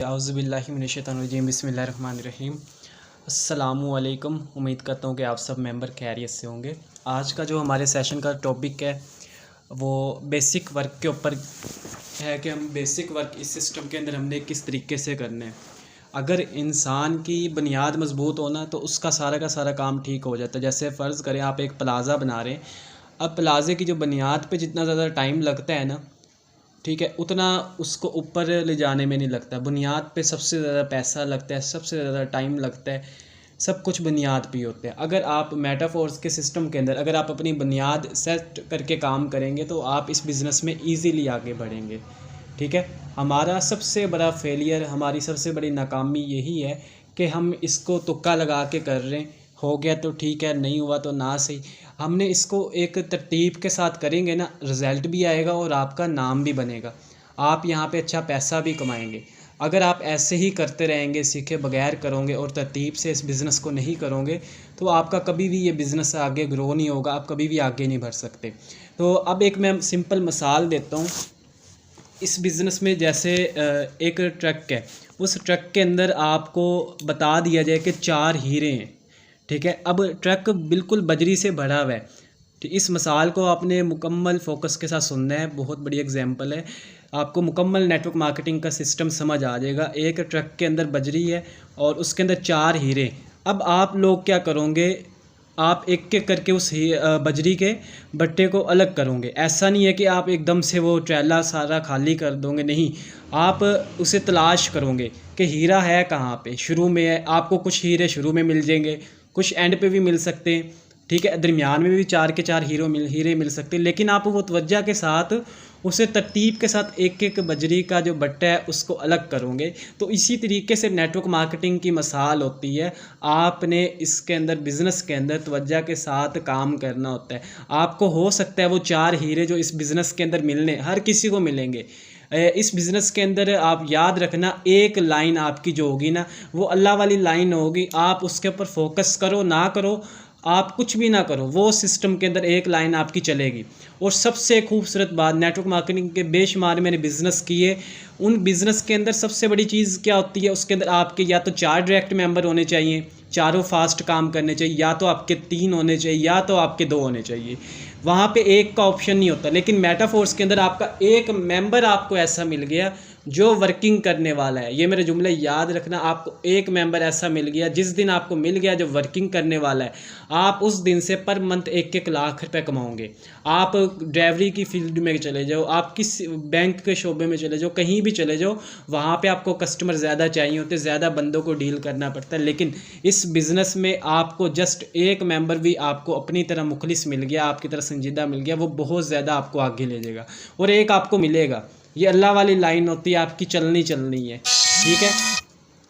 औज़ुबिल्लाहिमिनश्शैतानिर्रजीम बिस्मिल्लाहिर्रहमानिर्रहीम। अस्सलामुअलैकुम। उम्मीद करता हूँ कि आप सब मेंबर खैरियत से होंगे। आज का जो हमारे सेशन का टॉपिक है वो बेसिक वर्क के ऊपर है कि हम बेसिक वर्क इस सिस्टम के अंदर हमने किस तरीके से करना है। अगर इंसान की बुनियाद मजबूत होना तो उसका सारा का सारा काम ठीक हो जाता है। जैसे फ़र्ज़ करें आप एक प्लाज़ा बना रहे हैं, अब प्लाज़े की जो बुनियाद पे जितना ज़्यादा टाइम लगता है ना, ठीक है, उतना उसको ऊपर ले जाने में नहीं लगता। बुनियाद पे सबसे ज़्यादा पैसा लगता है, सबसे ज़्यादा टाइम लगता है, सब कुछ बुनियाद पे ही होता है। अगर आप मेटाफोर्स के सिस्टम के अंदर अगर आप अपनी बुनियाद सेट करके काम करेंगे तो आप इस बिज़नेस में ईज़िली आगे बढ़ेंगे। ठीक है, हमारा सबसे बड़ा फेलियर, हमारी सबसे बड़ी नाकामी यही है कि हम इसको तुक्का लगा के कर रहे हैं। हो गया तो ठीक है, नहीं हुआ तो ना सही। हमने इसको एक तरतीब के साथ करेंगे ना, रिज़ल्ट भी आएगा और आपका नाम भी बनेगा। आप यहाँ पे अच्छा पैसा भी कमाएंगे। अगर आप ऐसे ही करते रहेंगे, सीखे बगैर करोगे और तरतीब से इस बिज़नेस को नहीं करोगे तो आपका कभी भी ये बिज़नेस आगे ग्रो नहीं होगा, आप कभी भी आगे नहीं बढ़ सकते। तो अब एक मैं सिंपल मिसाल देता हूँ इस बिज़नेस में। जैसे एक ट्रक है, उस ट्रक के अंदर आपको बता दिया जाए कि 4 हीरे हैं। ठीक है, अब ट्रक बिल्कुल बजरी से भरा हुआ है। तो इस मिसाल को आपने मुकम्मल फोकस के साथ सुनना है, बहुत बड़ी एग्जांपल है। आपको मुकम्मल नेटवर्क मार्केटिंग का सिस्टम समझ आ जाएगा। एक ट्रक के अंदर बजरी है और उसके अंदर 4 हीरे। अब आप लोग क्या करोगे, आप एक एक करके उस बजरी के बट्टे को अलग करोगे। ऐसा नहीं है कि आप एकदम से वो ट्रेला सारा खाली कर दोगे, नहीं, आप उसे तलाश करोगे कि हीरा है कहाँ पे। शुरू में है, आपको कुछ हीरे शुरू में मिल जाएंगे, कुछ एंड पे भी मिल सकते हैं। ठीक है, दरमियान में भी 4 के 4 हीरे मिल सकते हैं। लेकिन आप वो तवज्जो के साथ उसे तरतीब के साथ एक एक बजरी का जो बट्टा है उसको अलग करोगे। तो इसी तरीके से नेटवर्क मार्केटिंग की मिसाल होती है। आपने इसके अंदर बिज़नेस के अंदर तवज्जो के साथ काम करना होता है। आपको हो सकता है वो 4 हीरे जो इस बिज़नेस के अंदर मिलने, हर किसी को मिलेंगे। इस बिज़नेस के अंदर आप याद रखना, एक लाइन आपकी जो होगी ना वो अल्लाह वाली लाइन होगी। आप उसके ऊपर फोकस करो ना करो, आप कुछ भी ना करो, वो सिस्टम के अंदर एक लाइन आपकी चलेगी। और सबसे खूबसूरत बात, नेटवर्क मार्केटिंग के बेशुमार मैंने बिज़नेस किए, उन बिज़नेस के अंदर सबसे बड़ी चीज़ क्या होती है, उसके अंदर आपके या तो 4 डायरेक्ट मेंबर होने चाहिए, चारों फास्ट काम करने चाहिए, या तो आपके 3 होने चाहिए, या तो आपके 2 होने चाहिए। वहाँ पे एक का ऑप्शन नहीं होता। लेकिन मेटाफोर्स के अंदर आपका एक मेंबर आपको ऐसा मिल गया जो वर्किंग करने वाला है। ये मेरे जुमले याद रखना, आपको एक मेंबर ऐसा मिल गया, जिस दिन आपको मिल गया जो वर्किंग करने वाला है, आप उस दिन से पर मंथ 1-1 लाख रुपए कमाओगे। आप ड्राइवरी की फील्ड में चले जाओ, आप किस बैंक के शोबे में चले जाओ, कहीं भी चले जाओ, वहाँ पे आपको कस्टमर ज़्यादा चाहिए होते, ज़्यादा बंदों को डील करना पड़ता है। लेकिन इस बिज़नेस में आपको जस्ट एक मेंबर भी आपको अपनी तरह मुखलिस मिल गया, आपकी तरह संजीदा मिल गया, वो बहुत ज़्यादा आपको आगे ले जाएगा। और एक आपको मिलेगा, ये अल्लाह वाली लाइन होती है, आपकी चलनी है। ठीक है,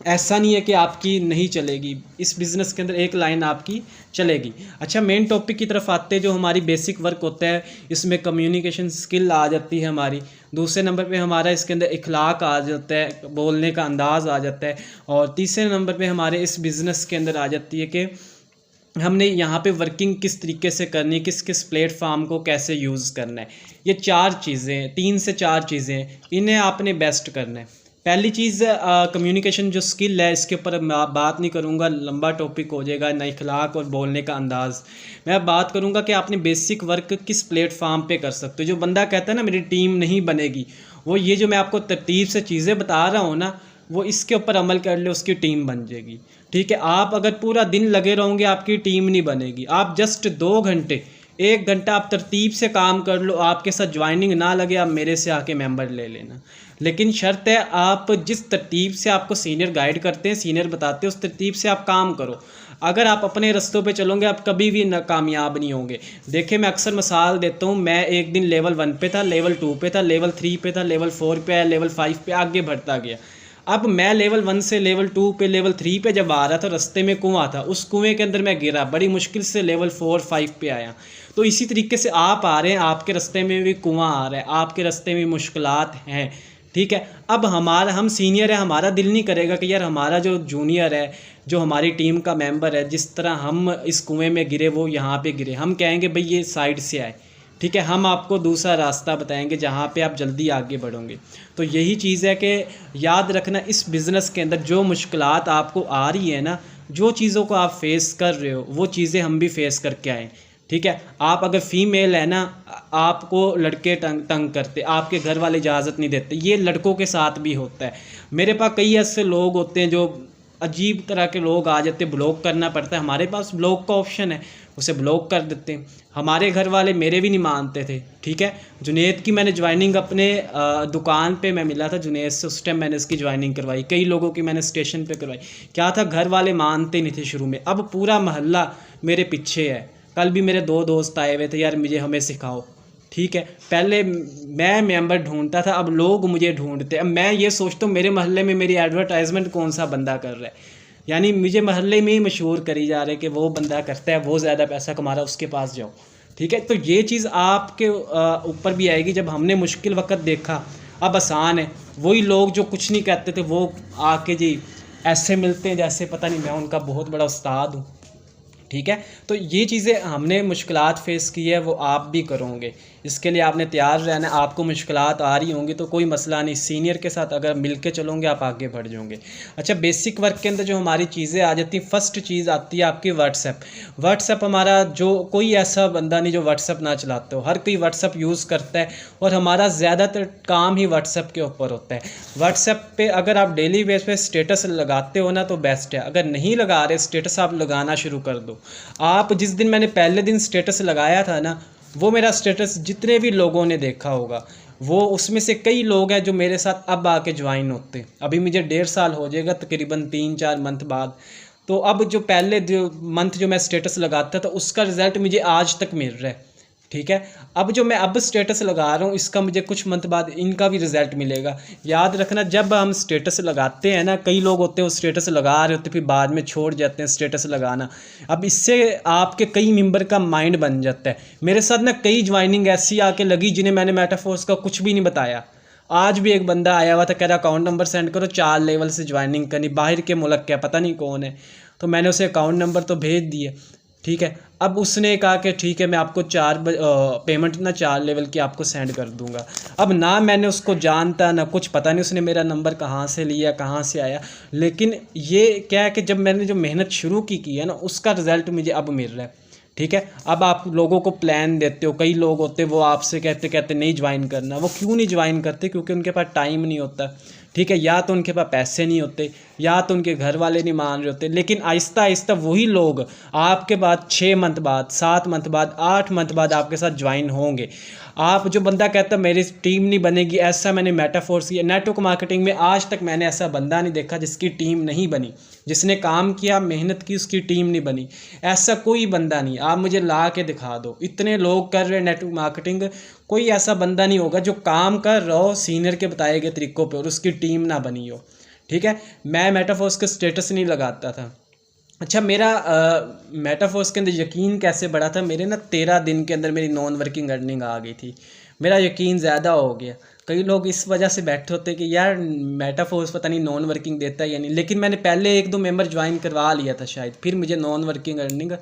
ऐसा नहीं है कि आपकी नहीं चलेगी, इस बिज़नेस के अंदर एक लाइन आपकी चलेगी। अच्छा, मेन टॉपिक की तरफ आते हैं। जो हमारी बेसिक वर्क होता है इसमें कम्युनिकेशन स्किल आ जाती है हमारी। दूसरे नंबर पे हमारा इसके अंदर इखलाक आ जाता है, बोलने का अंदाज़ आ जाता है। और तीसरे नंबर पे हमारे इस बिज़नेस के अंदर आ जाती है कि हमने यहाँ पे वर्किंग किस तरीके से करनी है, किस किस प्लेटफॉर्म को कैसे यूज़ करना है। ये 4 चीज़ें, 3 से 4 चीज़ें, इन्हें आपने बेस्ट करना है। पहली चीज़ कम्युनिकेशन जो स्किल है, इसके ऊपर मैं बात नहीं करूँगा, लंबा टॉपिक हो जाएगा ना, इखलाक और बोलने का अंदाज़। मैं बात करूँगा कि आपने बेसिक वर्क किस प्लेटफॉर्म पे कर सकते हो। जो बंदा कहता है ना मेरी टीम नहीं बनेगी, वो ये जो मैं आपको तरतीब से चीज़ें बता रहा हूँ ना, वो इसके ऊपर अमल कर ले, उसकी टीम बन जाएगी। ठीक है, आप अगर पूरा दिन लगे रहोगे आपकी टीम नहीं बनेगी। आप जस्ट 2 घंटे, 1 घंटा आप तरतीब से काम कर लो, आपके साथ ज्वाइनिंग ना लगे आप मेरे से आके मेंबर ले लेना। लेकिन शर्त है आप जिस तरतीब से आपको सीनियर गाइड करते हैं, सीनियर बताते हैं, उस तरतीब से आप काम करो। अगर आप अपने रस्तों पे चलोगे आप कभी भी कामयाब नहीं होंगे। देखिए, मैं अक्सर मिसाल देता हूँ, मैं एक दिन लेवल 1 पे था, लेवल 2 पे था, लेवल 3 पे था, लेवल 4 पे आया, लेवल 5 पे आगे बढ़ता गया। अब मैं लेवल 1 से लेवल 2 पे, लेवल 3 पे जब आ रहा था, रास्ते में कुआं था, उस कुएं के अंदर मैं गिरा, बड़ी मुश्किल से लेवल 4-5 पे आया। तो इसी तरीके से आप आ रहे हैं, आपके रास्ते में भी कुआं आ रहा है, आपके रास्ते में मुश्किलात हैं। ठीक है, अब हम सीनियर है, हमारा दिल नहीं करेगा कि यार हमारा जो जूनियर है, जो हमारी टीम का मेंबर है, जिस तरह हम इस कुएं में गिरे वो यहाँ पे गिरे। हम कहेंगे भाई ये साइड से आए, ठीक है, हम आपको दूसरा रास्ता बताएंगे जहाँ पे आप जल्दी आगे बढ़ोगे। तो यही चीज़ है कि याद रखना, इस बिज़नेस के अंदर जो मुश्किलात आपको आ रही है ना, जो चीज़ों को आप फेस कर रहे हो वो चीज़ें हम भी फेस करके आए। ठीक है, आप अगर फीमेल है ना, आपको लड़के तंग करते, आपके घर वाले इजाज़त नहीं देते, ये लड़कों के साथ भी होता है। मेरे पास कई ऐसे लोग होते हैं जो अजीब तरह के लोग आ जाते, ब्लॉक करना पड़ता है, हमारे पास ब्लॉक का ऑप्शन है, उसे ब्लॉक कर देते हैं। हमारे घर वाले मेरे भी नहीं मानते थे। ठीक है, जुनेद की मैंने ज्वाइनिंग अपने दुकान पे मैं मिला था जुनेद से, उस टाइम मैंने इसकी ज्वाइनिंग करवाई, कई लोगों की मैंने स्टेशन पे करवाई। क्या था, घर वाले मानते नहीं थे शुरू में, अब पूरा मोहल्ला मेरे पीछे है। कल भी मेरे 2 दोस्त आए हुए थे, यार मुझे हमें सिखाओ। ठीक है, पहले मैं मेंबर ढूंढता था, अब लोग मुझे ढूंढते। अब मैं ये सोचता हूँ मेरे मोहल्ले में मेरी एडवर्टाइजमेंट कौन सा बंदा कर रहा है, यानी मुझे मोहल्ले में ही मशहूर करी जा रहे कि वो बंदा करता है, वो ज़्यादा पैसा कमा रहा है, उसके पास जाओ। ठीक है, तो ये चीज़ आपके ऊपर भी आएगी। जब हमने मुश्किल वक्त देखा, अब आसान है। वही लोग जो कुछ नहीं कहते थे वो आके जी ऐसे मिलते हैं जैसे पता नहीं मैं उनका बहुत बड़ा उस्ताद हूँ। ठीक है, तो ये चीज़ें हमने मुश्किलात फेस की है, वो आप भी करोगे। इसके लिए आपने तैयार रहना है। आपको मुश्किलात आ रही होंगी तो कोई मसला नहीं, सीनियर के साथ अगर मिल के चलोगे आप आगे बढ़ जाओगे। अच्छा, बेसिक वर्क के अंदर जो हमारी चीज़ें आ जाती हैं, फर्स्ट चीज़ आती है आपकी व्हाट्सएप। व्हाट्सएप हमारा, जो कोई ऐसा बंदा नहीं जो व्हाट्सएप ना चलाते हो, हर कोई व्हाट्सएप यूज़ करता है और हमारा ज़्यादातर काम ही व्हाट्सएप के ऊपर होता है। व्हाट्सएप पे अगर आप डेली बेस पे स्टेटस लगाते हो ना तो बेस्ट है, अगर नहीं लगा रहे स्टेटस आप लगाना शुरू कर दो। आप जिस दिन मैंने पहले दिन स्टेटस लगाया था ना, वो मेरा स्टेटस जितने भी लोगों ने देखा होगा, वो उसमें से कई लोग हैं जो मेरे साथ अब आके ज्वाइन होते। अभी मुझे 1.5 साल हो जाएगा तकरीबन 3-4 मंथ बाद। तो अब जो पहले मंथ जो मैं स्टेटस लगाता था उसका रिज़ल्ट मुझे आज तक मिल रहा है। ठीक है, अब जो मैं अब स्टेटस लगा रहा हूँ इसका मुझे कुछ मंथ बाद इनका भी रिज़ल्ट मिलेगा। याद रखना, जब हम स्टेटस लगाते हैं ना, कई लोग होते हैं वो स्टेटस लगा रहे होते फिर बाद में छोड़ जाते हैं स्टेटस लगाना। अब इससे आपके कई मेंबर का माइंड बन जाता है। मेरे साथ ना कई ज्वाइनिंग ऐसी आके लगी जिन्हें मैंने मेटाफोर्स का कुछ भी नहीं बताया। आज भी एक बंदा आया हुआ था, कह रहा अकाउंट नंबर सेंड करो, 4 लेवल से ज्वाइनिंग करनी, बाहर के मुल्क क्या पता नहीं कौन है। तो मैंने उसे अकाउंट नंबर तो भेज दिए। ठीक है, अब उसने कहा कि ठीक है मैं आपको पेमेंट ना 4 लेवल की आपको सेंड कर दूंगा। अब ना मैंने उसको जानता ना कुछ, पता नहीं उसने मेरा नंबर कहाँ से लिया, कहाँ से आया। लेकिन ये क्या है कि जब मैंने जो मेहनत शुरू की है ना, उसका रिज़ल्ट मुझे अब मिल रहा है। ठीक है, अब आप लोगों को प्लान देते हो, कई लोग होते वो आपसे कहते नहीं ज्वाइन करना। वो क्यों नहीं ज्वाइन करते? क्योंकि उनके पास टाइम नहीं होता। ठीक है, या तो उनके पास पैसे नहीं होते, या तो उनके घर वाले नहीं मान रहे होते। लेकिन आहिस्ता आहिस्ता वही लोग आपके बाद 6 मंथ बाद, 7 मंथ बाद, 8 मंथ बाद आपके साथ ज्वाइन होंगे। आप जो बंदा कहता है मेरी टीम नहीं बनेगी, ऐसा मैंने मेटाफोर्स किया नेटवर्क मार्केटिंग में, आज तक मैंने ऐसा बंदा नहीं देखा जिसकी टीम नहीं बनी। जिसने काम किया, मेहनत की, उसकी टीम नहीं बनी। ऐसा कोई बंदा नहीं, आप मुझे ला के दिखा दो। इतने लोग कर रहे हैं नेटवर्क मार्केटिंग, कोई ऐसा बंदा नहीं होगा जो काम कर रहा हो सीनियर के बताए गए तरीक़ों पे और उसकी टीम ना बनी हो। ठीक है, मैं मेटाफोर्स का स्टेटस नहीं लगाता था। अच्छा, मेरा मेटाफोर्स के अंदर यकीन कैसे बढ़ा था? मेरे ना 13 दिन के अंदर मेरी नॉन वर्किंग अर्निंग आ गई थी। मेरा यकीन ज़्यादा हो गया। कई लोग इस वजह से बैठे होते कि यार मेटाफोर्स पता नहीं नॉन वर्किंग देता है या नहीं, लेकिन मैंने पहले 1-2 मेंबर ज्वाइन करवा लिया था शायद, फिर मुझे नॉन वर्किंग अर्निंग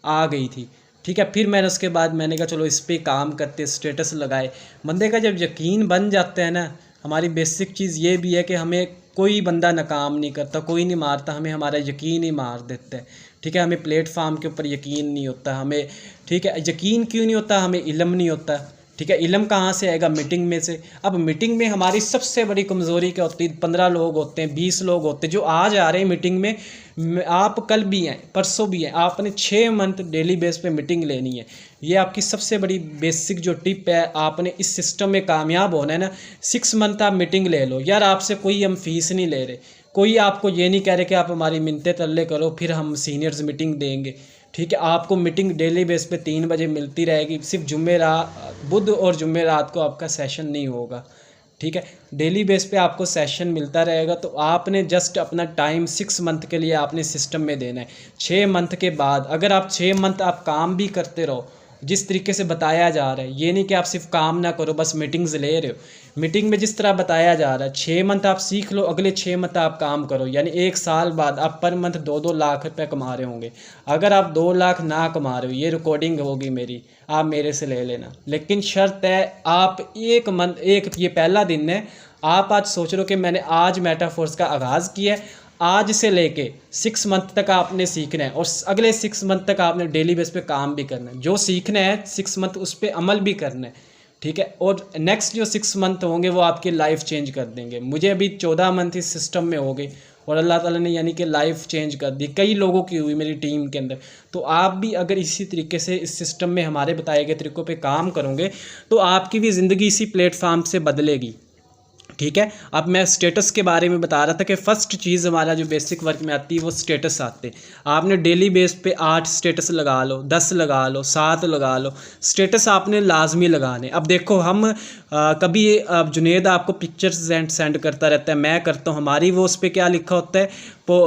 आ गई थी। ठीक है, फिर मैंने उसके बाद मैंने कहा चलो इस पर काम करते, स्टेटस लगाए। बंदे का जब यकीन बन जाता है ना, हमारी बेसिक चीज़ ये भी है कि हमें कोई बंदा नाकाम नहीं करता, कोई नहीं मारता, हमें हमारा यकीन ही मार देता है। ठीक है, हमें प्लेटफार्म के ऊपर यकीन नहीं होता हमें। ठीक है, यकीन क्यों नहीं होता? हमें इल्म नहीं होता। ठीक है, इल्म कहाँ से आएगा? मीटिंग में से। अब मीटिंग में हमारी सबसे बड़ी कमज़ोरी क्या होती है? 15 लोग होते हैं, 20 लोग होते हैं जो आज आ रहे हैं मीटिंग में। आप कल भी हैं, परसों भी हैं, आपने 6 मंथ डेली बेस पे मीटिंग लेनी है। ये आपकी सबसे बड़ी बेसिक जो टिप है, आपने इस सिस्टम में कामयाब होना है ना, 6 मंथ आप मीटिंग ले लो। यार आपसे कोई हम फीस नहीं ले रहे, कोई आपको ये नहीं कह रहे कि आप हमारी मिन्नतें तरले करो फिर हम सीनियर्स मीटिंग देंगे। ठीक है, आपको मीटिंग डेली बेस पे 3 बजे मिलती रहेगी। सिर्फ बुध और जुमेरात को आपका सेशन नहीं होगा। ठीक है, डेली बेस पे आपको सेशन मिलता रहेगा। तो आपने जस्ट अपना टाइम 6 मंथ के लिए आपने सिस्टम में देना है। 6 मंथ के बाद अगर आप 6 मंथ आप काम भी करते रहो जिस तरीके से बताया जा रहा है, ये नहीं कि आप सिर्फ काम ना करो बस मीटिंग्स ले रहे हो। मीटिंग में जिस तरह बताया जा रहा है 6 मंथ आप सीख लो, अगले 6 मंथ आप काम करो, यानी 1 साल बाद आप पर मंथ 2-2 लाख रुपए कमा रहे होंगे। अगर आप 2 लाख ना कमा रहे हो, ये रिकॉर्डिंग होगी मेरी, आप मेरे से ले लेना, लेकिन शर्त है आप ये पहला दिन है, आप आज सोच रहे हो कि मैंने आज मेटाफोर्स का आगाज़ किया है, आज से लेके 6 मंथ तक आपने सीखना है और अगले 6 मंथ तक आपने डेली बेस पे काम भी करना है। जो सीखना है 6 मंथ उस पर अमल भी करना है, ठीक है। और नेक्स्ट जो 6 मंथ होंगे वो आपकी लाइफ चेंज कर देंगे। मुझे अभी 14 मंथ इस सिस्टम में हो गए और अल्लाह ताला ने यानी कि लाइफ चेंज कर दी, कई लोगों की हुई मेरी टीम के अंदर। तो आप भी अगर इसी तरीके से इस सिस्टम में हमारे बताए गए तरीक़ों पे काम करोगे तो आपकी भी ज़िंदगी इसी प्लेटफार्म से बदलेगी, ठीक है। अब मैं स्टेटस के बारे में बता रहा था कि फ़र्स्ट चीज़ हमारा जो बेसिक वर्क में आती है वो स्टेटस आते। आपने डेली बेस पे 8 स्टेटस लगा लो, 10 लगा लो, 7 लगा लो, स्टेटस आपने लाजमी लगाने। अब देखो हम कभी जुनेद आपको पिक्चर्स सेंड करता रहता है, मैं करता हूँ, हमारी वो उस पर क्या लिखा होता है, वो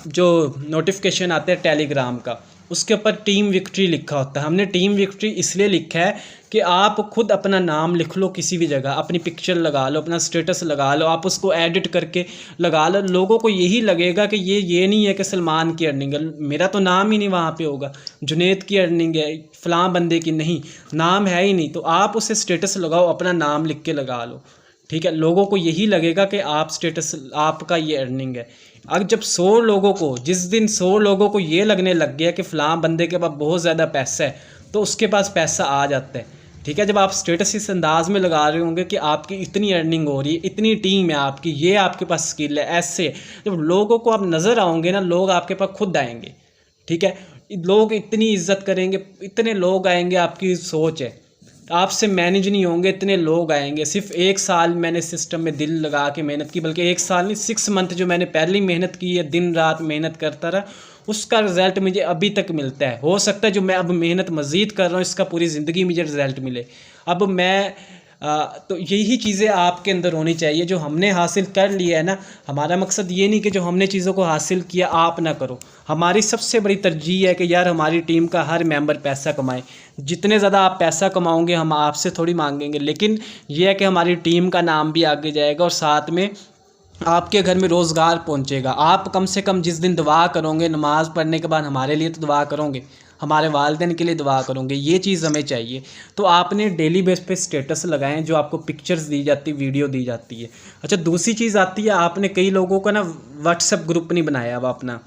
जो नोटिफिकेशन आते हैं टेलीग्राम का, उसके ऊपर टीम विक्ट्री लिखा होता है। हमने टीम विक्ट्री इसलिए लिखा है कि आप खुद अपना नाम लिख लो किसी भी जगह, अपनी पिक्चर लगा लो, अपना स्टेटस लगा लो, आप उसको एडिट करके लगा लो। लोगों को यही लगेगा कि ये नहीं है कि सलमान की अर्निंग है, मेरा तो नाम ही नहीं वहाँ पे होगा, जुनेद की अर्निंग है, फ़लाँ बंदे की नहीं, नाम है ही नहीं। तो आप उसे स्टेटस लगाओ, अपना नाम लिख के लगा लो, ठीक है। लोगों को यही लगेगा कि आप स्टेटस, आपका ये अर्निंग है। अगर जब 100 लोगों को, जिस दिन 100 लोगों को ये लगने लग गया कि फ़लाँ बंदे के पास बहुत ज़्यादा पैसा है, तो उसके पास पैसा आ जाता है, ठीक है। जब आप स्टेटस इस अंदाज़ में लगा रहे होंगे कि आपकी इतनी अर्निंग हो रही है, इतनी टीम है आपकी, ये आपके पास स्किल है, ऐसे जब लोगों को आप नज़र आओगे ना, लोग आपके पास खुद आएंगे, ठीक है। लोग इतनी इज्जत करेंगे, इतने लोग आएंगे, आपकी सोच है, आपसे मैनेज नहीं होंगे, इतने लोग आएंगे। सिर्फ 1 साल मैंने सिस्टम में दिल लगा के मेहनत की, बल्कि 1 साल नहीं 6 मंथ जो मैंने पहली मेहनत की है, दिन रात मेहनत करता रहा, उसका रिज़ल्ट मुझे अभी तक मिलता है। हो सकता है जो मैं अब मेहनत मज़ीद कर रहा हूँ इसका पूरी ज़िंदगी मुझे रिज़ल्ट मिले। अब मैं तो यही चीज़ें आपके अंदर होनी चाहिए जो हमने हासिल कर लिया है ना। हमारा मकसद ये नहीं कि जो हमने चीज़ों को हासिल किया आप ना करो, हमारी सबसे बड़ी तरजीह है कि यार हमारी टीम का हर मेंबर पैसा कमाए। जितने ज़्यादा आप पैसा कमाओगे हम आपसे थोड़ी मांगेंगे, लेकिन यह है कि हमारी टीम का नाम भी आगे जाएगा और साथ में आपके घर में रोज़गार पहुंचेगा। आप कम से कम जिस दिन दुआ करोगे, नमाज़ पढ़ने के बाद हमारे लिए तो दुआ करोगे, हमारे वालिदैन के लिए दुआ करोगे, ये चीज़ हमें चाहिए। तो आपने डेली बेस पे स्टेटस लगाएं जो आपको पिक्चर्स दी जाती, वीडियो दी जाती है। अच्छा, दूसरी चीज़ आती है, आपने कई लोगों का ना व्हाट्सएप ग्रुप नहीं बनाया हुआ अपना,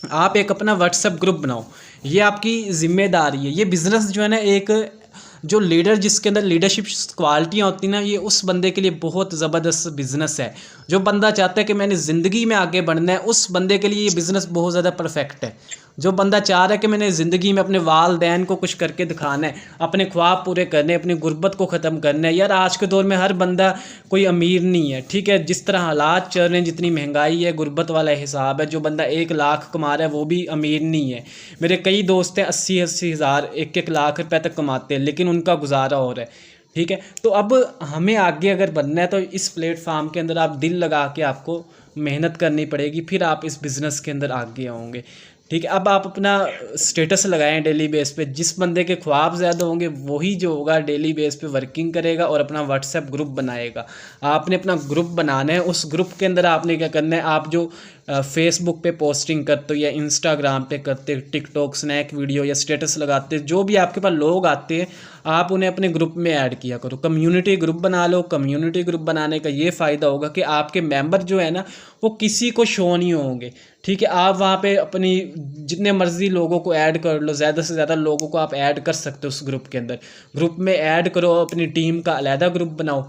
आप एक अपना व्हाट्सएप ग्रुप बनाओ, ये आपकी ज़िम्मेदारी है। ये बिज़नेस जो है ना, एक जो लीडर जिसके अंदर लीडरशिप क्वालिटियाँ होती हैं ना, ये उस बंदे के लिए बहुत ज़बरदस्त बिज़नेस है। जो बंदा चाहता है कि मैंने ज़िंदगी में आगे बढ़ना है, उस बंदे के लिए ये बिज़नेस बहुत ज़्यादा परफेक्ट है। जो बंदा चाह रहा है कि मैंने ज़िंदगी में अपने वालदैन को कुछ करके दिखाना है, अपने ख्वाब पूरे करने, अपनी गुर्बत को ख़त्म करना है। यार आज के दौर में हर बंदा कोई अमीर नहीं है, ठीक है। जिस तरह हालात चल रहे हैं, जितनी महंगाई है, गुर्बत वाला हिसाब है, जो बंदा 1 लाख कमा रहा है वो भी अमीर नहीं है। मेरे कई दोस्त हैं 80-80 हज़ार 1-1 लाख रुपए तक कमाते हैं, लेकिन उनका गुजारा हो रहा है, ठीक है। तो अब हमें आगे अगर बनना है तो इस प्लेटफार्म के अंदर आप दिल लगा के आपको मेहनत करनी पड़ेगी, फिर आप इस बिज़नेस के अंदर आगे आओगे, ठीक है। अब आप अपना स्टेटस लगाएं डेली बेस पे, जिस बंदे के ख्वाब ज़्यादा होंगे वही जो होगा डेली बेस पे वर्किंग करेगा और अपना व्हाट्सएप ग्रुप बनाएगा। आपने अपना ग्रुप बनाना है, उस ग्रुप के अंदर आपने क्या करना है, आप जो फेसबुक पे पोस्टिंग करते हो या इंस्टाग्राम पे करते हो, टिकटॉक स्नैक वीडियो या स्टेटस लगाते हो, जो भी आपके पास लोग आते हैं आप उन्हें अपने ग्रुप में ऐड किया करो। कम्युनिटी ग्रुप बना लो। कम्युनिटी ग्रुप बनाने का ये फ़ायदा होगा कि आपके मेंबर जो है ना वो किसी को शो नहीं होंगे, ठीक है। आप वहाँ पे अपनी जितने मर्ज़ी लोगों को ऐड कर लो, ज़्यादा से ज़्यादा लोगों को आप ऐड कर सकते हो उस ग्रुप के अंदर। ग्रुप में ऐड करो, अपनी टीम का अलहदा ग्रुप बनाओ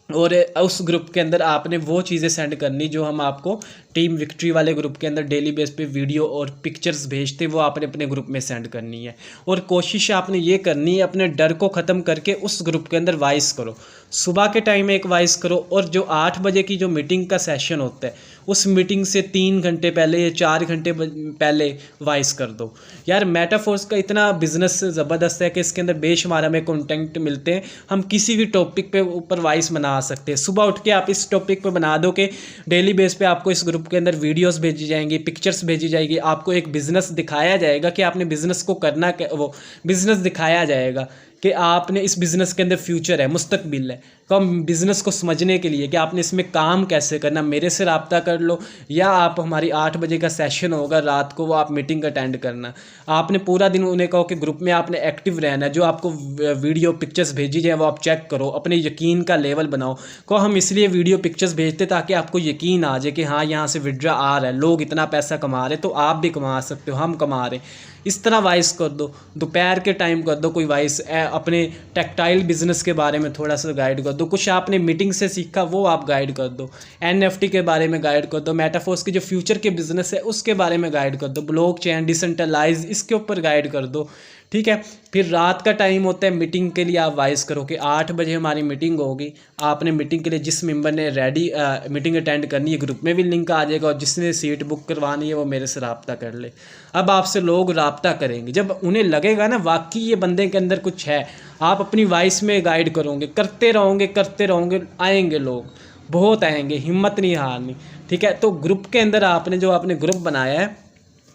और उस ग्रुप के अंदर आपने वो चीज़ें सेंड करनी जो हम आपको टीम विक्ट्री वाले ग्रुप के अंदर डेली बेस पे वीडियो और पिक्चर्स भेजते, वो आपने अपने ग्रुप में सेंड करनी है। और कोशिश आपने ये करनी है, अपने डर को ख़त्म करके उस ग्रुप के अंदर वॉइस करो। सुबह के टाइम में एक वॉइस करो और जो 8 बजे की जो मीटिंग का सेशन होता है उस मीटिंग से 3 घंटे पहले या 4 घंटे पहले वॉइस कर दो। यार मेटाफोर्स का इतना बिजनेस ज़बरदस्त है कि इसके अंदर बेशुमार हमें कंटेंट मिलते हैं। हम किसी भी टॉपिक पे ऊपर वॉइस बना सकते हैं। सुबह उठ के आप इस टॉपिक पे बना दो कि डेली बेस पे आपको इस ग्रुप के अंदर वीडियोस भेजी जाएंगी, पिक्चर्स भेजी जाएगी, आपको एक बिज़नेस दिखाया जाएगा कि आपने बिज़नेस को करना, वो बिज़नेस दिखाया जाएगा कि आपने इस बिज़नेस के अंदर फ्यूचर है, मुस्तकबिल है, तो हम बिज़नेस को समझने के लिए कि आपने इसमें काम कैसे करना, मेरे से रब्ता कर लो, या आप हमारी 8 बजे का सेशन होगा रात को, वो आप मीटिंग अटेंड करना। आपने पूरा दिन उन्हें कहो कि ग्रुप में आपने एक्टिव रहना है, जो आपको वीडियो पिक्चर्स भेजी जाए वो आप चेक करो, अपने यकीन का लेवल बनाओ। को हम इसलिए वीडियो पिक्चर्स भेजते ताकि आपको यकीन आ जाए कि हाँ यहाँ से विड्रा आ रहा है, लोग इतना पैसा कमा रहे, तो आप भी कमा सकते हो, हम कमा रहे। इस तरह वाइस कर दो, दोपहर के टाइम कर दो कोई वाइस, अपने टेक्सटाइल बिजनेस के बारे में थोड़ा सा गाइड कर दो, कुछ आपने मीटिंग से सीखा वो आप गाइड कर दो, NFT के बारे में गाइड कर दो, मेटाफोर्स की जो फ्यूचर के बिजनेस है उसके बारे में गाइड कर दो, ब्लॉकचेन, डिसेंट्रलाइज, इसके ऊपर गाइड कर दो। ठीक है, फिर रात का टाइम होता है मीटिंग के लिए, आप वाइस करो कि 8 बजे हमारी मीटिंग होगी। आपने मीटिंग के लिए जिस मेंबर ने रेडी मीटिंग अटेंड करनी है, ग्रुप में भी लिंक आ जाएगा, और जिसने सीट बुक करवानी है वो मेरे से रब्ता कर ले। अब आपसे लोग रब्ता करेंगे जब उन्हें लगेगा ना वाकई ये बंदे के अंदर कुछ है, आप अपनी वॉइस में गाइड करोगे, करते रहोगे, आएंगे लोग, बहुत आएंगे, हिम्मत नहीं हारनी। ठीक है, तो ग्रुप के अंदर आपने जो आपने ग्रुप बनाया है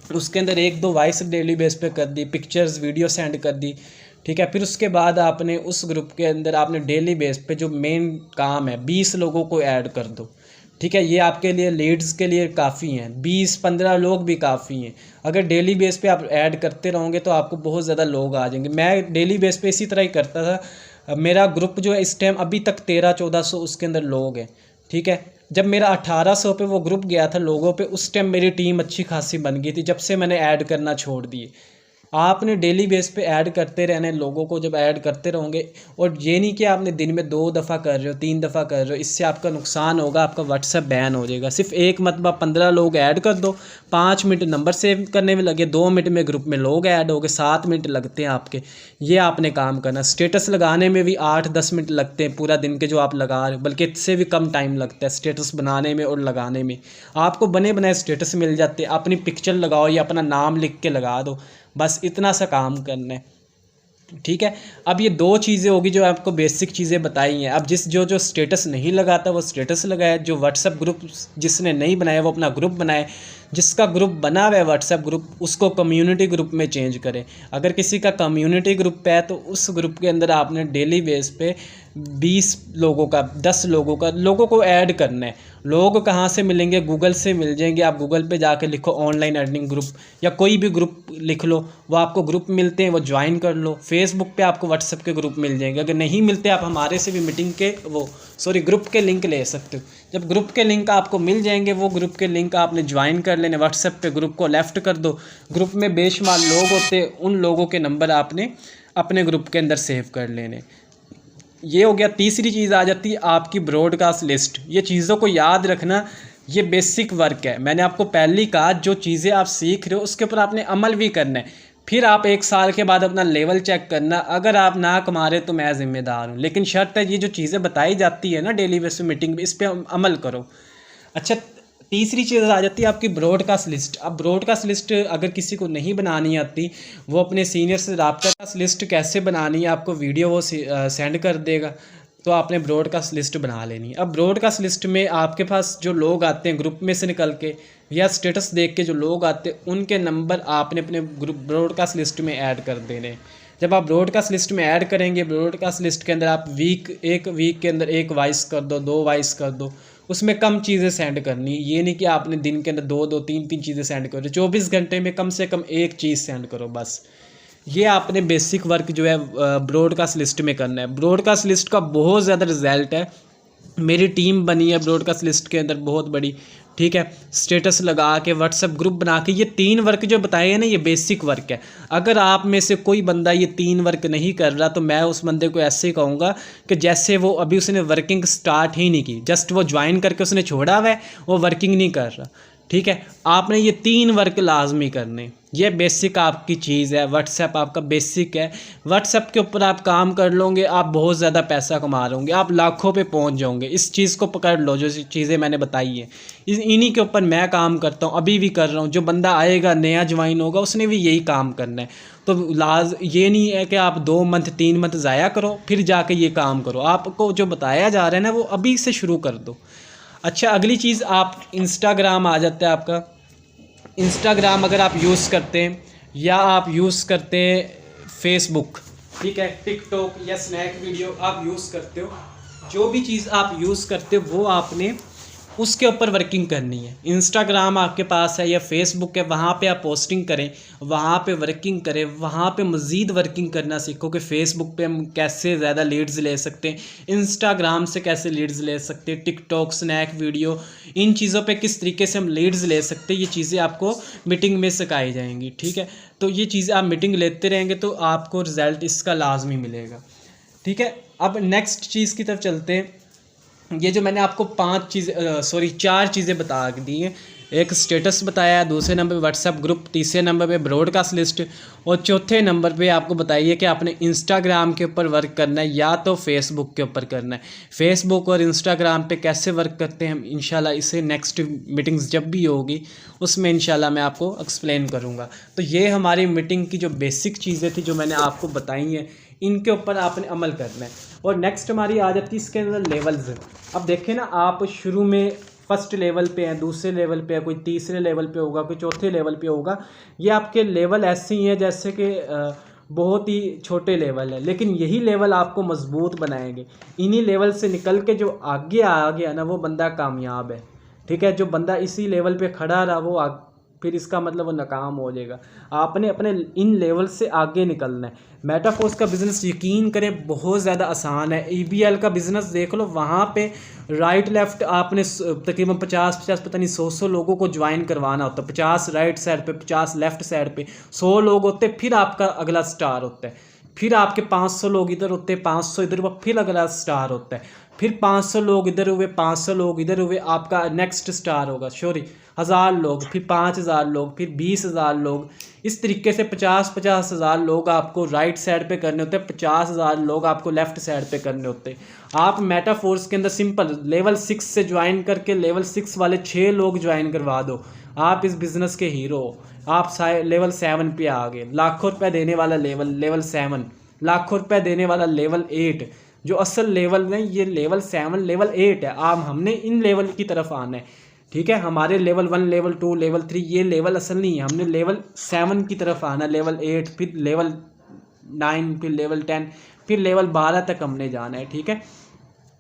उसके अंदर 1-2 वॉइस डेली बेस पे कर दी, पिक्चर्स वीडियो सेंड कर दी। ठीक है, फिर उसके बाद आपने उस ग्रुप के अंदर आपने डेली बेस पे जो मेन काम है 20 लोगों को ऐड कर दो। ठीक है, ये आपके लिए लीड्स के लिए काफ़ी हैं, 20-15 लोग भी काफ़ी हैं। अगर डेली बेस पे आप ऐड करते रहोगे तो आपको बहुत ज़्यादा लोग आ जाएंगे। मैं डेली बेस पे इसी तरह ही करता था। मेरा ग्रुप जो है इस टाइम अभी तक 1300-1400 उसके अंदर लोग हैं। ठीक है, जब मेरा 1800 पे वो ग्रुप गया था लोगों पे, उस टाइम मेरी टीम अच्छी खासी बन गई थी, जब से मैंने ऐड करना छोड़ दिए। आपने डेली बेस पे ऐड करते रहना है लोगों को, जब ऐड करते रहोगे, और ये नहीं कि आपने दिन में 2 दफ़ा कर रहे हो, 3 दफ़ा कर रहे हो, इससे आपका नुकसान होगा, आपका व्हाट्सएप बैन हो जाएगा। सिर्फ एक मरतबा 15 लोग ऐड कर दो, 5 मिनट नंबर सेव करने में लगे, 2 मिनट में ग्रुप में लोग ऐड हो गए, 7 मिनट लगते हैं आपके। ये आपने काम करना। स्टेटस लगाने में भी 8-10 मिनट लगते हैं पूरा दिन के जो आप लगा रहे हो, बल्कि इससे भी कम टाइम लगता है स्टेटस बनाने में और लगाने में। आपको बने बनाए स्टेटस मिल जाते हैं, अपनी पिक्चर लगाओ या अपना नाम लिख के लगा दो, बस इतना सा काम करना है। ठीक है, अब ये 2 चीज़ें होगी जो आपको बेसिक चीज़ें बताई हैं। अब जो स्टेटस नहीं लगाता वो स्टेटस लगाए, जो व्हाट्सएप ग्रुप जिसने नहीं बनाया वो अपना ग्रुप बनाए, जिसका ग्रुप बना हुआ है व्हाट्सएप ग्रुप उसको कम्युनिटी ग्रुप में चेंज करें। अगर किसी का कम्युनिटी ग्रुप है तो उस ग्रुप के अंदर आपने डेली बेस पे 20 लोगों का, 10 लोगों को ऐड करना है। लोग कहाँ से मिलेंगे? गूगल से मिल जाएंगे। आप गूगल पे जाके लिखो ऑनलाइन अर्निंग ग्रुप, या कोई भी ग्रुप लिख लो, वो आपको ग्रुप मिलते हैं, वो ज्वाइन कर लो। फेसबुक पे आपको व्हाट्सएप के ग्रुप मिल जाएंगे। अगर नहीं मिलते आप हमारे से भी मीटिंग के ग्रुप के लिंक ले सकते हो। जब ग्रुप के लिंक आपको मिल जाएंगे, वो ग्रुप के लिंक आपने ज्वाइन कर लेने। व्हाट्सएप पे ग्रुप को लेफ़्ट कर दो, ग्रुप में बेशुमार लोग होते हैं, उन लोगों के नंबर आपने अपने ग्रुप के अंदर सेव कर लेने। ये हो गया। तीसरी चीज़ आ जाती है आपकी ब्रॉडकास्ट लिस्ट। ये चीज़ों को याद रखना, ये बेसिक वर्क है। मैंने आपको पहले ही कहा, जो चीज़ें आप सीख रहे हो उसके ऊपर आपने अमल भी करना है। फिर आप 1 साल के बाद अपना लेवल चेक करना। अगर आप ना कमा रहे तो मैं ज़िम्मेदार हूँ, लेकिन शर्त है ये जो चीज़ें बताई जाती है ना डेली बेस पे मीटिंग में, इस पर अमल करो। अच्छा, तीसरी चीज़ आ जाती है आपकी ब्रॉडकास्ट लिस्ट। अब ब्रॉडकास्ट लिस्ट अगर किसी को नहीं बनानी आती, वो अपने सीनियर से रब्ता लिस्ट कैसे बनानी है, आपको वीडियो वो सेंड कर देगा, तो आपने ब्रॉडकास्ट लिस्ट बना लेनी है। अब ब्रॉडकास्ट लिस्ट में आपके पास जो लोग आते हैं ग्रुप में से निकल के या स्टेटस देख के जो लोग आते हैं, उनके नंबर आपने अपने ग्रुप ब्रॉडकास्ट लिस्ट में ऐड कर देने। जब आप ब्रॉडकास्ट लिस्ट में ऐड करेंगे, ब्रॉडकास्ट लिस्ट के अंदर आप एक वीक के अंदर 1 वॉइस कर दो, 2 वॉइस कर दो। उसमें कम चीज़ें सेंड करनी, ये नहीं कि आपने दिन के अंदर 2-2, 3-3 चीज़ें सेंड करो। 24 घंटे में कम से कम 1 चीज़ सेंड करो बस। ये आपने बेसिक वर्क जो है ब्रॉडकास्ट लिस्ट में करना है। ब्रॉडकास्ट लिस्ट का बहुत ज़्यादा रिजल्ट है। मेरी टीम बनी है ब्रॉडकास्ट लिस्ट के अंदर बहुत बड़ी। ठीक है, स्टेटस लगा के, व्हाट्सएप ग्रुप बना के, ये 3 वर्क जो बताए हैं ना, ये बेसिक वर्क है। अगर आप में से कोई बंदा ये 3 वर्क नहीं कर रहा, तो मैं उस बंदे को ऐसे ही कहूँगा कि जैसे वो अभी उसने वर्किंग स्टार्ट ही नहीं की, जस्ट वो ज्वाइन करके उसने छोड़ा हुआ है, वो वर्किंग नहीं कर रहा। ठीक है, आपने ये 3 वर्क लाजमी करने। ये बेसिक आपकी चीज़ है। व्हाट्सएप आपका बेसिक है। व्हाट्सएप के ऊपर आप काम कर लोगे, आप बहुत ज़्यादा पैसा कमा लोगे, आप लाखों पे पहुंच जाओगे। इस चीज़ को पकड़ लो, जो चीज़ें मैंने बताई है, इन्हीं के ऊपर मैं काम करता हूँ, अभी भी कर रहा हूँ। जो बंदा आएगा नया ज्वाइन होगा, उसने भी यही काम करना है। तो ये नहीं है कि आप 2 मंथ 3 मंथ ज़ाया करो फिर जाके ये काम करो। आपको जो बताया जा रहा है ना, वो अभी से शुरू कर दो। अच्छा, अगली चीज़ आप इंस्टाग्राम आ जाता है आपका। इंस्टाग्राम अगर आप यूज़ करते हैं, या आप यूज़ करते हैं फेसबुक, ठीक है, टिकटॉक या स्नैक वीडियो आप यूज़ करते हो, जो भी चीज़ आप यूज़ करते हो वो आपने उसके ऊपर वर्किंग करनी है। इंस्टाग्राम आपके पास है या फेसबुक है, वहाँ पे आप पोस्टिंग करें, वहाँ पे वर्किंग करें, वहाँ पे मज़ीद वर्किंग करना सीखो कि फ़ेसबुक पे हम कैसे ज़्यादा लीड्स ले सकते हैं, इंस्टाग्राम से कैसे लीड्स ले सकते हैं, टिकटॉक, स्नैक वीडियो, इन चीज़ों पे किस तरीके से हम लीड्स ले सकते हैं, ये चीज़ें आपको मीटिंग में सिखाई जाएंगी। ठीक है, तो ये चीज़ें आप मीटिंग लेते रहेंगे तो आपको रिज़ल्ट इसका लाजमी मिलेगा। ठीक है, अब नेक्स्ट चीज़ की तरफ चलते हैं। ये जो मैंने आपको 4 चीज़ें बता दी हैं, एक स्टेटस बताया, दूसरे नंबर पे व्हाट्सएप ग्रुप, तीसरे नंबर पे ब्रॉडकास्ट लिस्ट और चौथे नंबर पे आपको बताइए कि आपने इंस्टाग्राम के ऊपर वर्क करना है या तो फेसबुक के ऊपर करना है। फेसबुक और इंस्टाग्राम पे कैसे वर्क करते हैं हम इंशाल्लाह इसे नेक्स्ट मीटिंग्स जब भी होगी उसमें इंशाल्लाह मैं आपको एक्सप्लेन करूँगा। तो ये हमारी मीटिंग की जो बेसिक चीज़ें थी जो मैंने आपको बताई हैं, इनके ऊपर आपने अमल करना है। और नेक्स्ट हमारी आ जाती है इसके अंदर लेवल्स। अब देखें ना, आप शुरू में फर्स्ट लेवल पे हैं, दूसरे लेवल पे है, कोई तीसरे लेवल पे होगा, कोई चौथे लेवल पे होगा। ये आपके लेवल ऐसे ही हैं जैसे कि बहुत ही छोटे लेवल है, लेकिन यही लेवल आपको मजबूत बनाएंगे। इन्हीं लेवल से निकल के जो आगे आ गया ना वो बंदा कामयाब है। ठीक है, जो बंदा इसी लेवल पे खड़ा रहा वो फिर इसका मतलब वो नाकाम हो जाएगा। आपने अपने इन लेवल से आगे निकलना है। मेटाफोर्स का बिज़नेस यकीन करें बहुत ज़्यादा आसान है। EBL का बिज़नेस देख लो, वहाँ पे राइट लेफ़्ट आपने तकरीबन 50 पता नहीं 100 लोगों को ज्वाइन करवाना होता है। 50 राइट साइड पे, 50 लेफ़्ट साइड पे, 100 लोग होते, फिर आपका अगला स्टार होता है। फिर आपके 500 लोग इधर होते हैं, 500 इधर हुआ, फिर अगला स्टार होता है। फिर 500 लोग इधर हुए, 500 लोग इधर हुए, आपका नेक्स्ट स्टार होगा 1000 लोग, फिर 5000 लोग, फिर 20,000 लोग। इस तरीके से 50 हज़ार लोग आपको राइट साइड पे करने होते हैं, 50,000 लोग आपको लेफ़्ट साइड पे करने होते हैं। आप मेटाफोर्स के अंदर सिंपल लेवल 6 से ज्वाइन करके लेवल 6 वाले 6 लोग ज्वाइन करवा दो, आप इस बिज़नेस के हीरो हो। आप लेवल 7 पे आ गए, लाखों रुपये देने वाला लेवल 7, लाखों रुपये देने वाला लेवल 8, जो असल लेवल नहीं, ये लेवल 7 लेवल 8 है। आप हमने इन लेवल की तरफ आना है। ठीक है, हमारे लेवल 1 लेवल 2 लेवल 3 ये लेवल असल नहीं है, हमने लेवल 7 की तरफ आना, लेवल 8, फिर लेवल 9, फिर लेवल 10, फिर लेवल 12 तक हमने जाना है। ठीक है,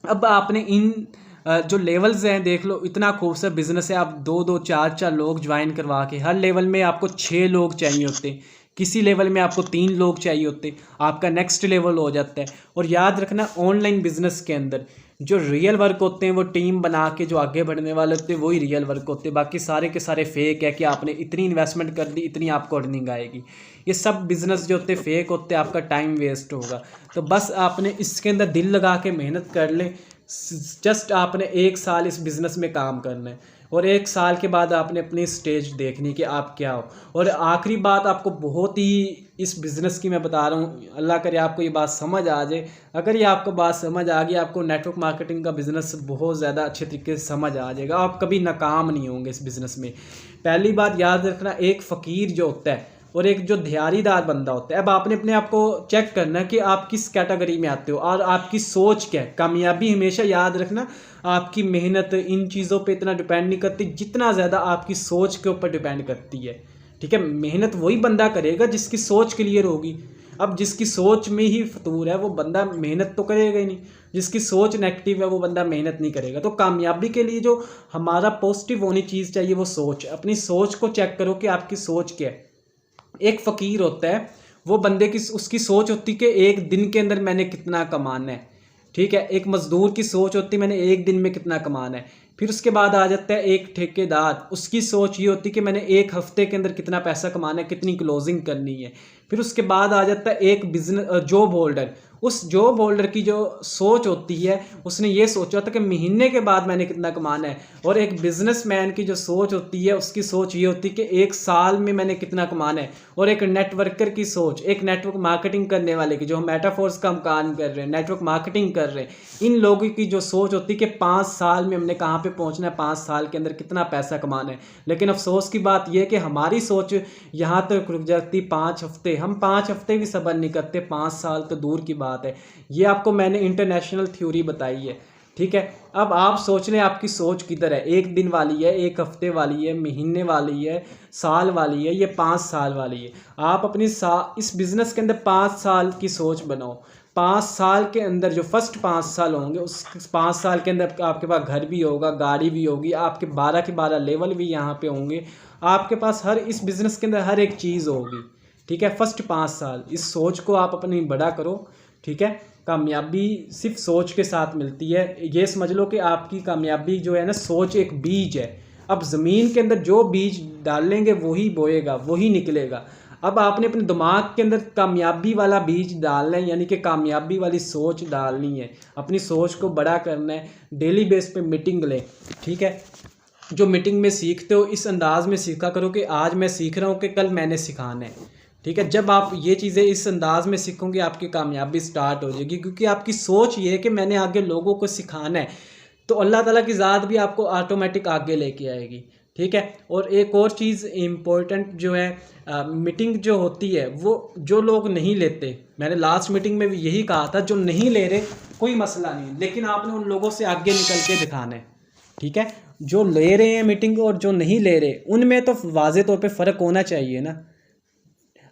अब आपने इन जो लेवल्स हैं देख लो, इतना खूबसूरत बिजनेस है। आप 2-2 4-4 लोग ज्वाइन करवा के, हर लेवल में आपको 6 लोग चाहिए होते हैं, किसी लेवल में आपको 3 लोग चाहिए होते, आपका नेक्स्ट लेवल हो जाता है। और याद रखना, ऑनलाइन बिजनेस के अंदर जो रियल वर्क होते हैं वो टीम बना के जो आगे बढ़ने वाले होते हैं वही रियल वर्क होते हैं। बाकी सारे के सारे फेक है कि आपने इतनी इन्वेस्टमेंट कर दी, इतनी आपको अर्निंग आएगी। ये सब बिजनेस जो होते हैं फेक होते हैं, आपका टाइम वेस्ट होगा। तो बस आपने इसके अंदर दिल लगा के मेहनत कर ले। जस्ट आपने 1 साल इस बिज़नेस में काम करना है और 1 साल के बाद आपने अपनी स्टेज देखनी कि आप क्या हो। और आखिरी बात आपको बहुत ही इस बिज़नेस की मैं बता रहा हूँ, अल्लाह करे आपको ये बात समझ आ जाए। अगर ये आपको बात समझ आ गई, आपको नेटवर्क मार्केटिंग का बिज़नेस बहुत ज़्यादा अच्छे तरीके से समझ आ जाएगा, आप कभी नाकाम नहीं होंगे इस बिज़नेस में। पहली बात याद रखना, एक फ़कीर जो होता है और एक जो दिहाड़ीदार बंदा होता है, अब आपने अपने आप को चेक करना कि आप किस कैटेगरी में आते हो और आपकी सोच क्या है। कामयाबी हमेशा याद रखना आपकी मेहनत इन चीज़ों पे इतना डिपेंड नहीं करती जितना ज़्यादा आपकी सोच के ऊपर डिपेंड करती है। ठीक है, मेहनत वही बंदा करेगा जिसकी सोच क्लियर होगी। अब जिसकी सोच में ही फतूर है वो बंदा मेहनत तो करेगा ही नहीं, जिसकी सोच नेगेटिव है वो बंदा मेहनत नहीं करेगा। तो कामयाबी के लिए जो हमारा पॉजिटिव होनी चीज़ चाहिए वो सोच। अपनी सोच को चेक करो कि आपकी सोच क्या है। एक फ़कीर होता है, वो बंदे की उसकी सोच होती कि एक दिन के अंदर मैंने कितना कमाना है। ठीक है, एक मज़दूर की सोच होती मैंने एक दिन में कितना कमाना है। फिर उसके बाद आ जाता है एक ठेकेदार, उसकी सोच ये होती कि मैंने 1 हफ्ते के अंदर कितना पैसा कमाना है, कितनी क्लोजिंग करनी है। फिर उसके बाद आ जाता है एक बिजनेस जॉब होल्डर, उस जॉब होल्डर की जो सोच होती है उसने ये सोचा था कि महीने के बाद मैंने कितना कमाना है। और एक बिजनेसमैन की जो सोच होती है उसकी सोच ये होती है कि 1 साल में मैंने कितना कमाना है। और एक नेटवर्कर की सोच, एक नेटवर्क मार्केटिंग करने वाले की, जो हम मेटाफोर्स का हम काम कर रहे हैं, नेटवर्क मार्केटिंग कर रहे हैं, इन लोगों की जो सोच होती है कि 5 साल में हमने कहाँ पे पहुँचना है, 5 साल के अंदर कितना पैसा कमाना है। लेकिन अफसोस की बात यह है कि हमारी सोच यहाँ तक रुक जाती 5 हफ्ते। हम 5 हफ्ते भी सब्र नहीं करते, 5 साल तो दूर की बात है। ये आपको मैंने इंटरनेशनल थ्योरी बताई है। ठीक है। अब आप सोच लें आपकी सोच किधर है, 1 दिन वाली है, 1 हफ्ते वाली है, महीने वाली है, साल वाली है, ये 5 साल वाली है। आप अपनी इस बिज़नेस के अंदर 5 साल की सोच बनाओ। 5 साल के अंदर जो फर्स्ट 5 साल होंगे, उस 5 साल के अंदर आपके पास घर भी होगा, गाड़ी भी होगी, आपके 12 के 12 लेवल भी यहाँ पे होंगे, आपके पास हर इस बिज़नेस के अंदर हर एक चीज़ होगी। ठीक है, फर्स्ट 5 साल इस सोच को आप अपनी बड़ा करो। ठीक है, कामयाबी सिर्फ सोच के साथ मिलती है। ये समझ लो कि आपकी कामयाबी जो है ना, सोच एक बीज है। अब ज़मीन के अंदर जो बीज डालेंगे वही बोएगा, वही निकलेगा। अब आपने अपने दिमाग के अंदर कामयाबी वाला बीज डालना है, यानी कि कामयाबी वाली सोच डालनी है, अपनी सोच को बड़ा करना है। डेली बेस पे मीटिंग लें। ठीक है, जो मीटिंग में सीखते हो इस अंदाज में सीखा करो कि आज मैं सीख रहा हूँ कि कल मैंने सिखाना है। ठीक है, जब आप ये चीज़ें इस अंदाज में सीखोगे आपकी कामयाबी स्टार्ट हो जाएगी, क्योंकि आपकी सोच ये है कि मैंने आगे लोगों को सिखाना है, तो अल्लाह ताला की ज़ात भी आपको ऑटोमेटिक आगे लेके आएगी। ठीक है, और एक और चीज़ इम्पोर्टेंट जो है, मीटिंग जो होती है वो जो लोग नहीं लेते, मैंने लास्ट मीटिंग में भी यही कहा था, जो नहीं ले रहे कोई मसला नहीं, लेकिन आपने उन लोगों से आगे निकल के दिखाना है। ठीक है, जो ले रहे हैं मीटिंग और जो नहीं ले रहे, उनमें तो वाज़े तौर पे फ़र्क होना चाहिए ना।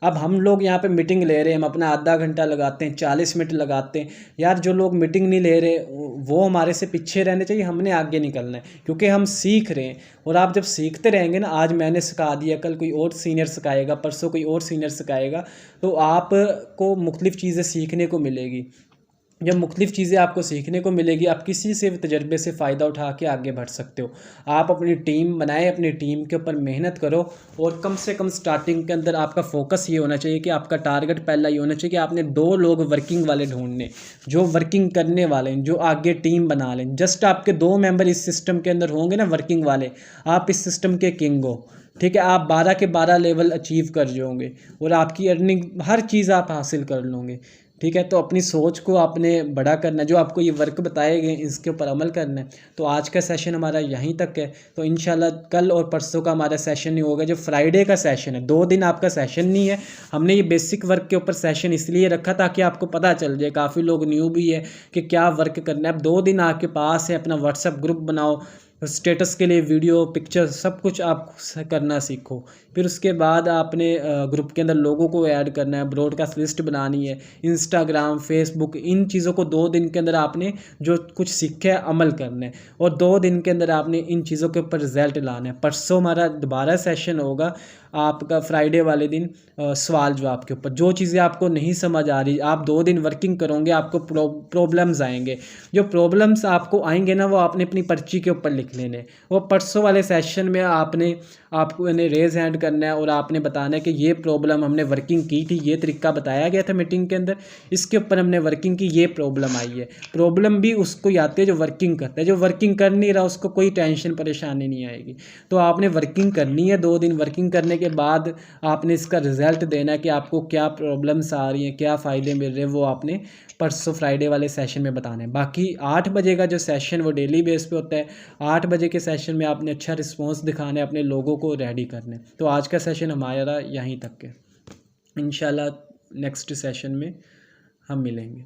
अब हम लोग यहाँ पे मीटिंग ले रहे हैं, हम अपना आधा घंटा लगाते हैं, 40 मिनट लगाते हैं। यार जो लोग मीटिंग नहीं ले रहे वो हमारे से पीछे रहने चाहिए, हमने आगे निकलना है, क्योंकि हम सीख रहे हैं। और आप जब सीखते रहेंगे ना, आज मैंने सिखा दिया, कल कोई और सीनियर सिखाएगा, परसों कोई और सीनियर सिखाएगा, तो आपको मुख्तलिफ़ चीज़ें सीखने को मिलेगी। जब मुख्तलिफ़ चीज़ें आपको सीखने को मिलेगी, आप किसी से भी तजर्बे से फ़ायदा उठा के आगे बढ़ सकते हो। आप अपनी टीम बनाएं, अपनी टीम के ऊपर मेहनत करो, और कम से कम स्टार्टिंग के अंदर आपका फोकस ये होना चाहिए कि आपका टारगेट पहला ये होना चाहिए कि आपने 2 लोग वर्किंग वाले ढूंढने, जो वर्किंग करने वाले हैं, जो आगे टीम बना लें। जस्ट आपके 2 मेंबर इस सिस्टम के अंदर होंगे ना, वर्किंग वाले, आप इस सिस्टम के किंग हो। ठीक है, आप 12 के 12 लेवल अचीव कर जाओगे, और आपकी अर्निंग हर चीज़ आप हासिल कर लोगे। ठीक है, तो अपनी सोच को आपने बड़ा करना है, जो आपको ये वर्क बताए गए इसके ऊपर अमल करना है। तो आज का सेशन हमारा यहीं तक है, तो इंशाल्लाह कल और परसों का हमारा सेशन नहीं होगा। जो फ्राइडे का सेशन है, 2 दिन आपका सेशन नहीं है। हमने ये बेसिक वर्क के ऊपर सेशन इसलिए रखा ताकि आपको पता चल जाए, काफ़ी लोग न्यू भी है कि क्या वर्क करना है। अब 2 दिन आपके पास है, अपना व्हाट्सएप ग्रुप बनाओ, स्टेटस के लिए वीडियो पिक्चर सब कुछ आप करना सीखो। फिर उसके बाद आपने ग्रुप के अंदर लोगों को ऐड करना है, ब्रॉडकास्ट लिस्ट बनानी है, इंस्टाग्राम, फेसबुक, इन चीज़ों को 2 दिन के अंदर आपने जो कुछ सीखा है अमल करना है, और 2 दिन के अंदर आपने इन चीज़ों के ऊपर रिजल्ट लाना है। परसों हमारा दोबारा सेशन होगा आपका, फ्राइडे वाले दिन, सवाल जवाब के ऊपर। जो चीज़ें आपको नहीं समझ आ रही, आप 2 दिन वर्किंग करोगे, आपको प्रॉब्लम्स आएंगे। जो प्रॉब्लम्स आपको आएंगे ना, वो आपने अपनी पर्ची के ऊपर लिख लेने। वो परसों वाले सेशन में आपको इन्हें रेज हैंड करना है, और आपने बताना है कि ये प्रॉब्लम हमने वर्किंग की थी, ये तरीका बताया गया था मीटिंग के अंदर, इसके ऊपर हमने वर्किंग की, ये प्रॉब्लम आई है। प्रॉब्लम भी उसको ही आती है जो वर्किंग करता है, जो वर्किंग कर नहीं रहा उसको कोई टेंशन परेशानी नहीं आएगी। तो आपने वर्किंग करनी है, 2 दिन वर्किंग करने के बाद आपने इसका रिजल्ट देना है कि आपको क्या प्रॉब्लम्स आ रही हैं, क्या फ़ायदे मिल रहे हैं, वो आपने परसों फ्राइडे वाले सेशन में बताना है। बाकी 8 बजे का जो सेशन वो डेली बेस पे होता है। 8 बजे के सेशन में आपने अच्छा रिस्पॉन्स दिखाना है, अपने लोगों को रेडी करना है। तो आज का सेशन हमारा यहीं तक है। इंशाल्लाह नेक्स्ट सेशन में हम मिलेंगे।